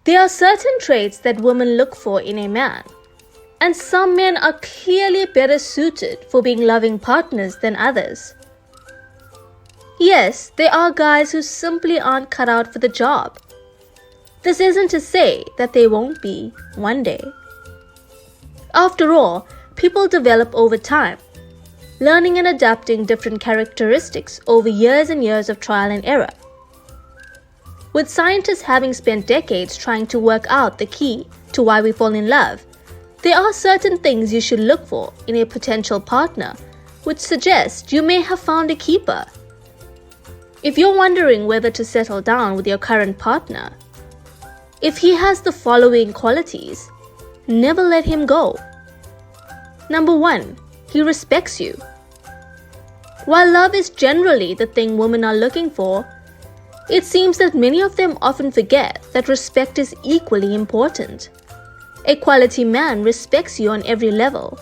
There are certain traits that women look for in a man, and some men are clearly better suited for being loving partners than others. Yes, there are guys who simply aren't cut out for the job. This isn't to say that they won't be one day. After all, people develop over time, learning and adapting different characteristics over years and years of trial and error. With scientists having spent decades trying to work out the key to why we fall in love, there are certain things you should look for in a potential partner, which suggest you may have found a keeper. If you're wondering whether to settle down with your current partner, if he has the following qualities, never let him go. Number 1, he respects you. While love is generally the thing women are looking for, it seems that many of them often forget that respect is equally important. A quality man respects you on every level: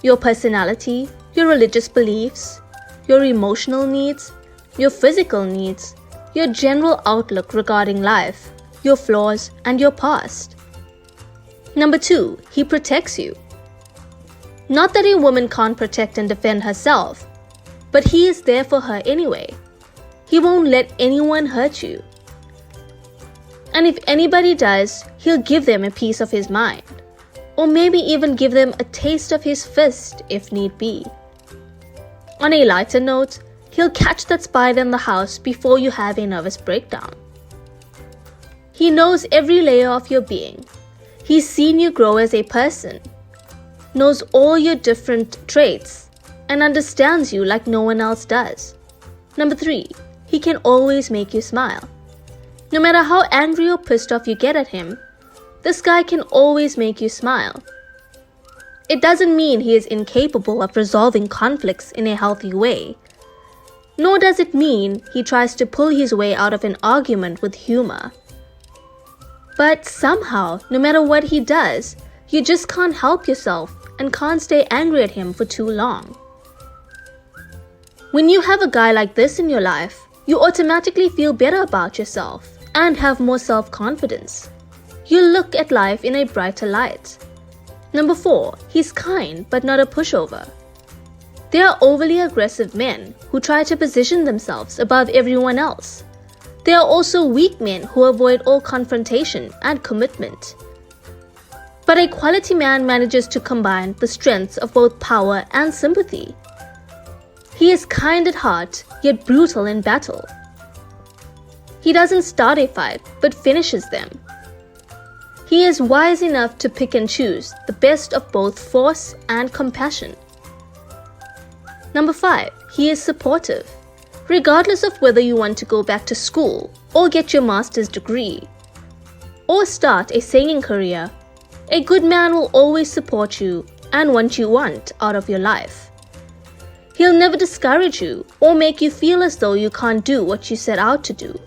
your personality, your religious beliefs, your emotional needs, your physical needs, your general outlook regarding life, your flaws, and your past. Number 2, he protects you. Not that a woman can't protect and defend herself, but he is there for her anyway. He won't let anyone hurt you. And if anybody does, he'll give them a piece of his mind, or maybe even give them a taste of his fist if need be. On a lighter note, he'll catch that spider in the house before you have a nervous breakdown. He knows every layer of your being. He's seen you grow as a person, knows all your different traits, and understands you like no one else does. Number 3, he can always make you smile. No matter how angry or pissed off you get at him, this guy can always make you smile. It doesn't mean he is incapable of resolving conflicts in a healthy way, nor does it mean he tries to pull his way out of an argument with humor. But somehow, no matter what he does, you just can't help yourself and can't stay angry at him for too long. When you have a guy like this in your life, you automatically feel better about yourself and have more self-confidence. You look at life in a brighter light. Number 4, he's kind but not a pushover. There are overly aggressive men who try to position themselves above everyone else. There are also weak men who avoid all confrontation and commitment. But a quality man manages to combine the strengths of both power and sympathy. He is kind at heart, yet brutal in battle. He doesn't start a fight, but finishes them. He is wise enough to pick and choose the best of both force and compassion. Number 5, he is supportive. Regardless of whether you want to go back to school or get your master's degree or start a singing career, a good man will always support you and what you want out of your life. He'll never discourage you or make you feel as though you can't do what you set out to do.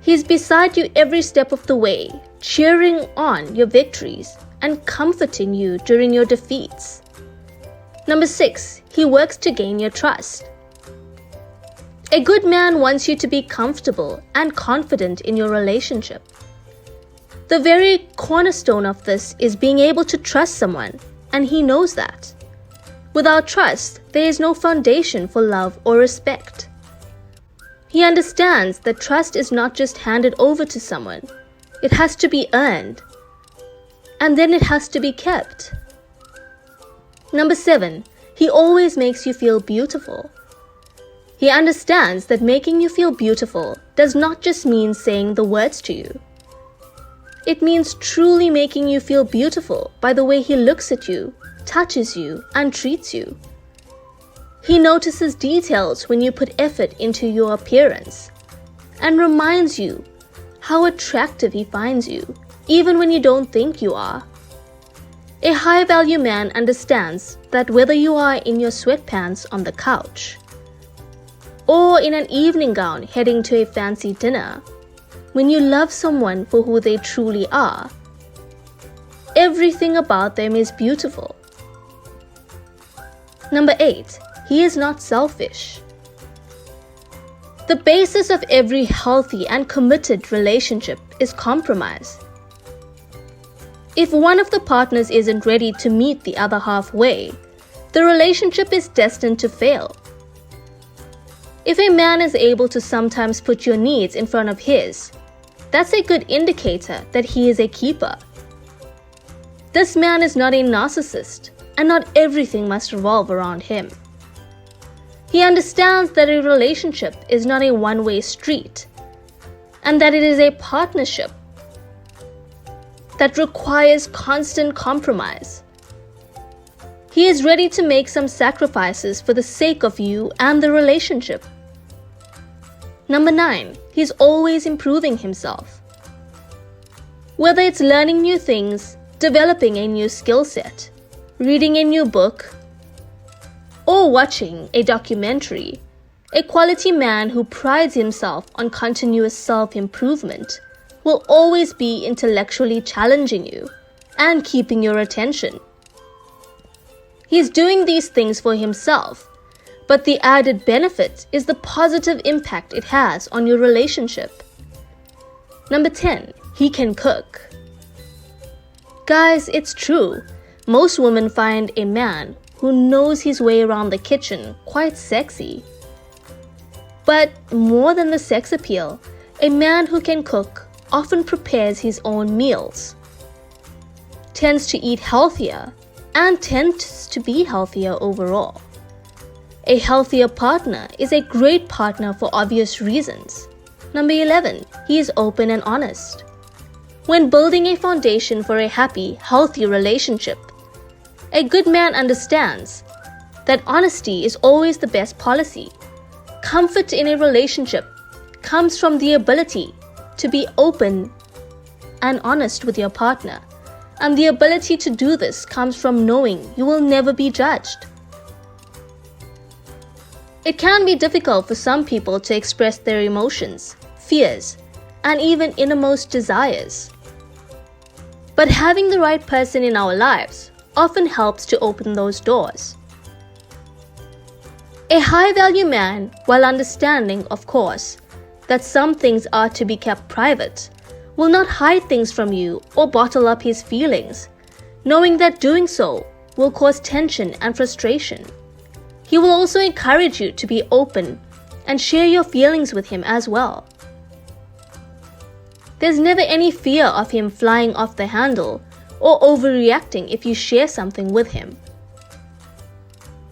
He's beside you every step of the way, cheering on your victories and comforting you during your defeats. Number 6, he works to gain your trust. A good man wants you to be comfortable and confident in your relationship. The very cornerstone of this is being able to trust someone, and he knows that. Without trust, there is no foundation for love or respect. He understands that trust is not just handed over to someone. It has to be earned, and then it has to be kept. Number 7, he always makes you feel beautiful. He understands that making you feel beautiful does not just mean saying the words to you. It means truly making you feel beautiful by the way he looks at you, touches you, and treats you. He notices details when you put effort into your appearance and reminds you how attractive he finds you, even when you don't think you are. A high-value man understands that whether you are in your sweatpants on the couch or in an evening gown heading to a fancy dinner, when you love someone for who they truly are, everything about them is beautiful. Number 8, he is not selfish. The basis of every healthy and committed relationship is compromise. If one of the partners isn't ready to meet the other halfway, the relationship is destined to fail. If a man is able to sometimes put your needs in front of his, that's a good indicator that he is a keeper. This man is not a narcissist, and not everything must revolve around him. He understands that a relationship is not a one-way street, and that it is a partnership that requires constant compromise. He is ready to make some sacrifices for the sake of you and the relationship. Number 9, he's always improving himself. Whether it's learning new things, developing a new skill set, reading a new book, or watching a documentary, a quality man who prides himself on continuous self-improvement will always be intellectually challenging you and keeping your attention. He's doing these things for himself, but the added benefit is the positive impact it has on your relationship. Number 10, he can cook. Guys, it's true. Most women find a man who knows his way around the kitchen quite sexy. But more than the sex appeal, a man who can cook often prepares his own meals, tends to eat healthier, and tends to be healthier overall. A healthier partner is a great partner for obvious reasons. Number 11, he is open and honest. When building a foundation for a happy, healthy relationship, a good man understands that honesty is always the best policy. Comfort in a relationship comes from the ability to be open and honest with your partner, and the ability to do this comes from knowing you will never be judged. It can be difficult for some people to express their emotions, fears, and even innermost desires. But having the right person in our lives often helps to open those doors. A high-value man, while understanding, of course, that some things are to be kept private, will not hide things from you or bottle up his feelings, knowing that doing so will cause tension and frustration. He will also encourage you to be open and share your feelings with him as well. There's never any fear of him flying off the handle or overreacting if you share something with him.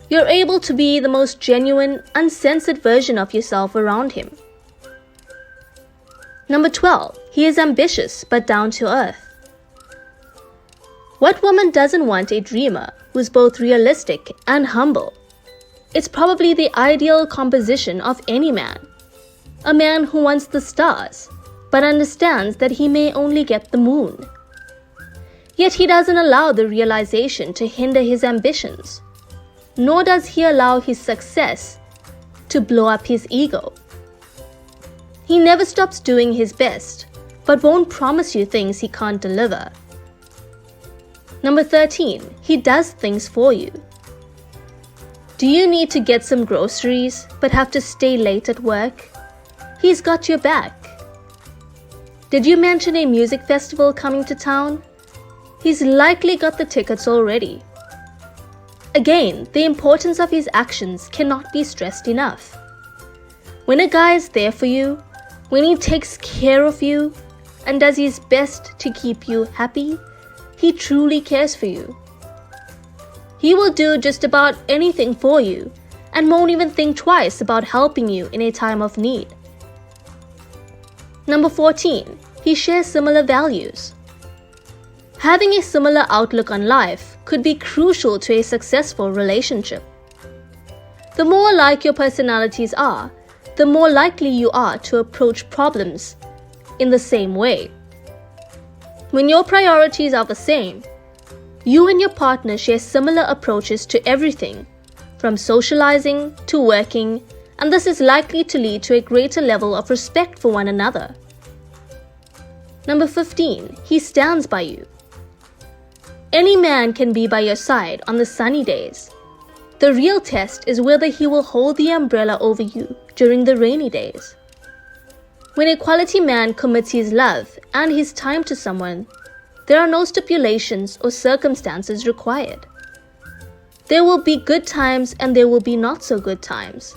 You're able to be the most genuine, uncensored version of yourself around him. Number 12, he is ambitious but down to earth. What woman doesn't want a dreamer who's both realistic and humble? It's probably the ideal composition of any man. A man who wants the stars, but understands that he may only get the moon. Yet he doesn't allow the realization to hinder his ambitions, nor does he allow his success to blow up his ego. He never stops doing his best, but won't promise you things he can't deliver. Number 13, he does things for you. Do you need to get some groceries but have to stay late at work? He's got your back. Did you mention a music festival coming to town? He's likely got the tickets already. Again, the importance of his actions cannot be stressed enough. When a guy is there for you, when he takes care of you and does his best to keep you happy, he truly cares for you. He will do just about anything for you and won't even think twice about helping you in a time of need. Number 14, he shares similar values. Having a similar outlook on life could be crucial to a successful relationship. The more alike your personalities are, the more likely you are to approach problems in the same way. When your priorities are the same, you and your partner share similar approaches to everything, from socializing to working, and this is likely to lead to a greater level of respect for one another. Number 15, he stands by you. Any man can be by your side on the sunny days. The real test is whether he will hold the umbrella over you during the rainy days. When a quality man commits his love and his time to someone, there are no stipulations or circumstances required. There will be good times and there will be not so good times.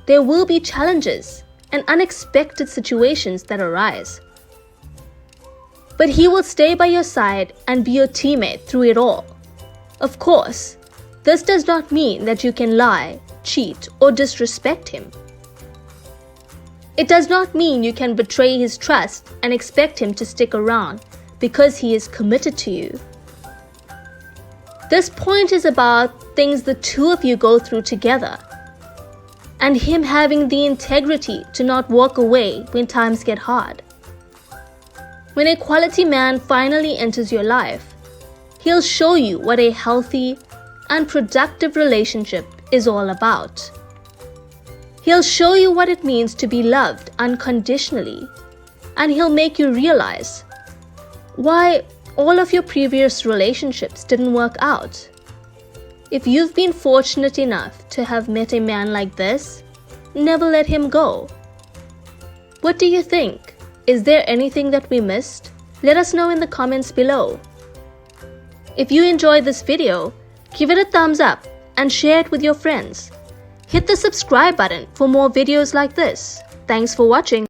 There will be challenges and unexpected situations that arise. But he will stay by your side and be your teammate through it all. Of course, this does not mean that you can lie, cheat, or disrespect him. It does not mean you can betray his trust and expect him to stick around because he is committed to you. This point is about things the two of you go through together, and him having the integrity to not walk away when times get hard. When a quality man finally enters your life, he'll show you what a healthy and productive relationship is all about. He'll show you what it means to be loved unconditionally, and he'll make you realize why all of your previous relationships didn't work out. If you've been fortunate enough to have met a man like this, never let him go. What do you think? Is there anything that we missed? Let us know in the comments below. If you enjoyed this video, give it a thumbs up and share it with your friends. Hit the subscribe button for more videos like this. Thanks for watching.